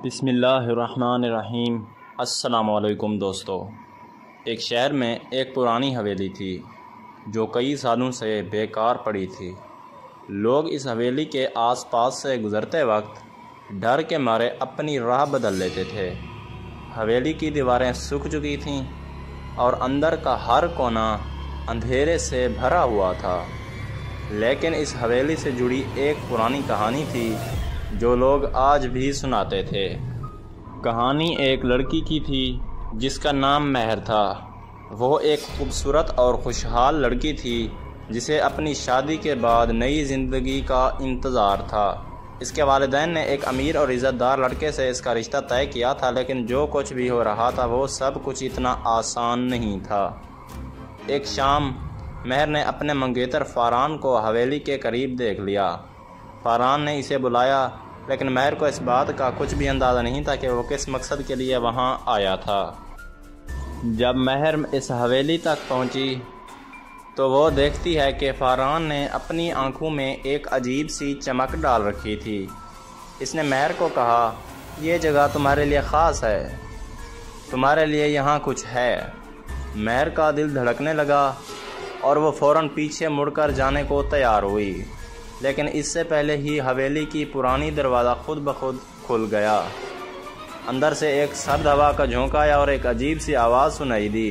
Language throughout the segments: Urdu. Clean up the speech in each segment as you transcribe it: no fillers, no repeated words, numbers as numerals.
بسم اللہ الرحمن الرحیم۔ السلام علیکم دوستو۔ ایک شہر میں ایک پرانی حویلی تھی جو کئی سالوں سے بیکار پڑی تھی۔ لوگ اس حویلی کے آس پاس سے گزرتے وقت ڈر کے مارے اپنی راہ بدل لیتے تھے۔ حویلی کی دیواریں سوکھ چکی تھیں اور اندر کا ہر کونا اندھیرے سے بھرا ہوا تھا، لیکن اس حویلی سے جڑی ایک پرانی کہانی تھی جو لوگ آج بھی سناتے تھے۔ کہانی ایک لڑکی کی تھی جس کا نام مہر تھا۔ وہ ایک خوبصورت اور خوشحال لڑکی تھی جسے اپنی شادی کے بعد نئی زندگی کا انتظار تھا۔ اس کے والدین نے ایک امیر اور عزت دار لڑکے سے اس کا رشتہ طے کیا تھا، لیکن جو کچھ بھی ہو رہا تھا وہ سب کچھ اتنا آسان نہیں تھا۔ ایک شام مہر نے اپنے منگیتر فاران کو حویلی کے قریب دیکھ لیا۔ فاران نے اسے بلایا، لیکن مہر کو اس بات کا کچھ بھی اندازہ نہیں تھا کہ وہ کس مقصد کے لیے وہاں آیا تھا۔ جب مہر اس حویلی تک پہنچی تو وہ دیکھتی ہے کہ فاران نے اپنی آنکھوں میں ایک عجیب سی چمک ڈال رکھی تھی۔ اس نے مہر کو کہا، یہ جگہ تمہارے لیے خاص ہے، تمہارے لیے یہاں کچھ ہے۔ مہر کا دل دھڑکنے لگا اور وہ فوراً پیچھے مڑ کر جانے کو تیار ہوئی، لیکن اس سے پہلے ہی حویلی کی پرانی دروازہ خود بخود کھل گیا۔ اندر سے ایک سرد ہوا کا جھونکا آیا اور ایک عجیب سی آواز سنائی دی،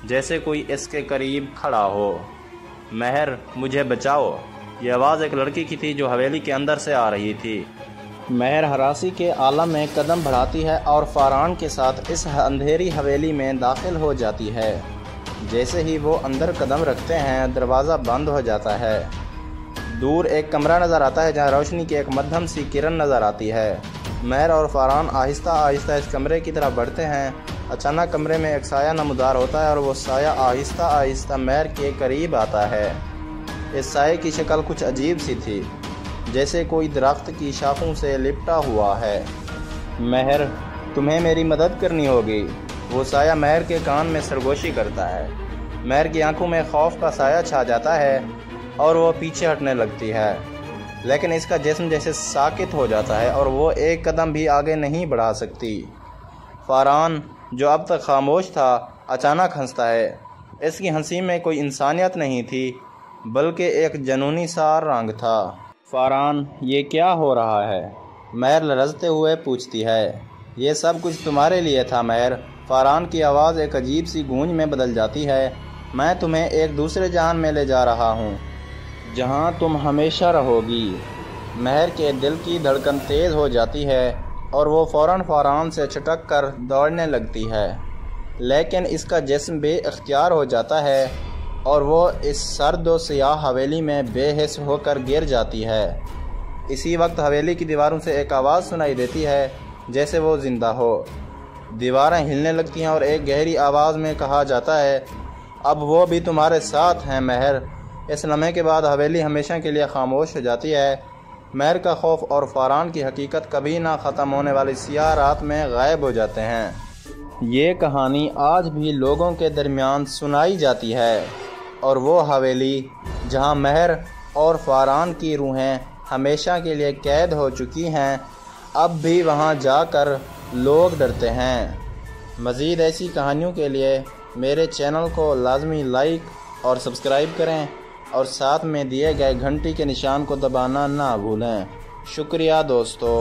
جیسے کوئی اس کے قریب کھڑا ہو۔ مہر، مجھے بچاؤ۔ یہ آواز ایک لڑکی کی تھی جو حویلی کے اندر سے آ رہی تھی۔ مہر ہراسی کے عالم میں قدم بڑھاتی ہے اور فاران کے ساتھ اس اندھیری حویلی میں داخل ہو جاتی ہے۔ جیسے ہی وہ اندر قدم رکھتے ہیں دروازہ بند ہو جاتا ہے۔ دور ایک کمرہ نظر آتا ہے جہاں روشنی کی ایک مدھم سی کرن نظر آتی ہے۔ مہر اور فاران آہستہ آہستہ اس کمرے کی طرف بڑھتے ہیں۔ اچانک کمرے میں ایک سایہ نمودار ہوتا ہے اور وہ سایہ آہستہ آہستہ مہر کے قریب آتا ہے۔ اس سائے کی شکل کچھ عجیب سی تھی، جیسے کوئی درخت کی شاخوں سے لپٹا ہوا ہے۔ مہر، تمہیں میری مدد کرنی ہوگی، وہ سایہ مہر کے کان میں سرگوشی کرتا ہے۔ مہر کی آنکھوں میں خوف کا سایہ چھا جاتا ہے اور وہ پیچھے ہٹنے لگتی ہے، لیکن اس کا جسم جیسے ساکت ہو جاتا ہے اور وہ ایک قدم بھی آگے نہیں بڑھا سکتی۔ فاران، جو اب تک خاموش تھا، اچانک ہنستا ہے۔ اس کی ہنسی میں کوئی انسانیت نہیں تھی، بلکہ ایک جنونی سا رنگ تھا۔ فاران، یہ کیا ہو رہا ہے؟ مہر لرزتے ہوئے پوچھتی ہے۔ یہ سب کچھ تمہارے لیے تھا مہر۔ فاران کی آواز ایک عجیب سی گونج میں بدل جاتی ہے۔ میں تمہیں ایک دوسرے جہان میں لے جا رہا ہوں، جہاں تم ہمیشہ رہو گی۔ مہر کے دل کی دھڑکن تیز ہو جاتی ہے اور وہ فوراً فاران سے چھٹک کر دوڑنے لگتی ہے، لیکن اس کا جسم بے اختیار ہو جاتا ہے اور وہ اس سرد و سیاہ حویلی میں بے حس ہو کر گر جاتی ہے۔ اسی وقت حویلی کی دیواروں سے ایک آواز سنائی دیتی ہے، جیسے وہ زندہ ہو۔ دیواریں ہلنے لگتی ہیں اور ایک گہری آواز میں کہا جاتا ہے، اب وہ بھی تمہارے ساتھ ہیں مہر۔ اس لمحے کے بعد حویلی ہمیشہ کے لیے خاموش ہو جاتی ہے۔ مہر کا خوف اور فاران کی حقیقت کبھی نہ ختم ہونے والی سیاہ رات میں غائب ہو جاتے ہیں۔ یہ کہانی آج بھی لوگوں کے درمیان سنائی جاتی ہے، اور وہ حویلی جہاں مہر اور فاران کی روحیں ہمیشہ کے لیے قید ہو چکی ہیں، اب بھی وہاں جا کر لوگ ڈرتے ہیں۔ مزید ایسی کہانیوں کے لیے میرے چینل کو لازمی لائک اور سبسکرائب کریں اور ساتھ میں دیے گئے گھنٹی کے نشان کو دبانا نہ بھولیں۔ شکریہ دوستو۔